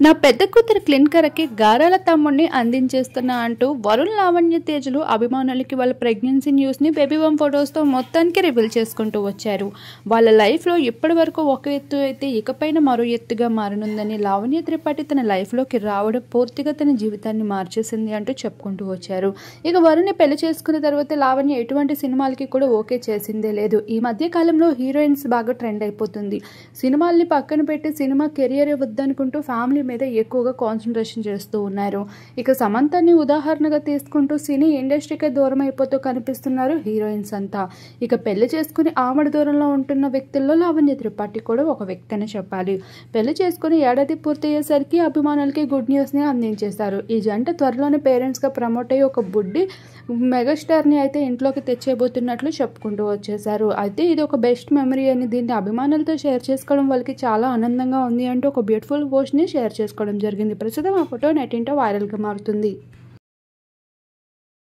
నా పెద్ద కూతురు క్లిన్కర్కి గారాల తమ్ముడిని అందించేస్తున్నా అంటూ వరుణ్ లావణ్య తేజులు అభిమానులకి వాళ్ళ ప్రెగ్నెన్సీ న్యూస్ని బేబీ బంప్ ఫొటోస్తో మొత్తానికి రివీల్ చేసుకుంటూ వచ్చారు. వాళ్ళ లైఫ్లో ఇప్పటి వరకు ఒక ఎత్తు అయితే ఇకపైన మరో ఎత్తుగా మారనుందని, లావణ్య త్రిపాఠి తన లైఫ్లోకి రావడం పూర్తిగా తన జీవితాన్ని మార్చేసింది అంటూ చెప్పుకుంటూ వచ్చారు. ఇక వరుణ్ని పెళ్లి చేసుకున్న తర్వాత లావణ్య ఎటువంటి సినిమాలకి కూడా ఓకే చేసిందే లేదు. ఈ మధ్య కాలంలో హీరోయిన్స్ బాగా ట్రెండ్ అయిపోతుంది. సినిమాల్ని పక్కన పెట్టి సినిమా కెరియర్ వద్దనుకుంటూ ఫ్యామిలీ మీద ఎక్కువగా కాన్సన్ట్రేషన్ చేస్తూ ఉన్నారు. ఇక సమంతని ఉదాహరణగా తీసుకుంటూ సినీ ఇండస్ట్రీకే దూరం అయిపోతూ కనిపిస్తున్నారు హీరోయిన్స్ అంతా. ఇక పెళ్లి చేసుకుని ఆమడ దూరంలో ఉంటున్న వ్యక్తుల్లో లావణ్య త్రిపాఠి కూడా ఒక వ్యక్తి అని చెప్పాలి. పెళ్లి చేసుకుని ఏడాది పూర్తయ్యేసరికి అభిమానులకి గుడ్ న్యూస్ని అందించేశారు. ఈ జంట త్వరలోనే పేరెంట్స్గా ప్రమోట్ అయ్యి ఒక బుడ్డి మెగాస్టార్ని అయితే ఇంట్లోకి తెచ్చేయబోతున్నట్లు చెప్పుకుంటూ వచ్చేసారు. అయితే ఇది ఒక బెస్ట్ మెమరీ అని, దీన్ని అభిమానులతో షేర్ చేసుకోవడం వాళ్ళకి చాలా ఆనందంగా ఉంది అంటూ ఒక బ్యూటిఫుల్ పోస్ట్ని షేర్ చేసుకోవడం జరిగింది. ప్రస్తుతం ఆ ఫోటో నెట్టింటో వైరల్గా మారుతుంది.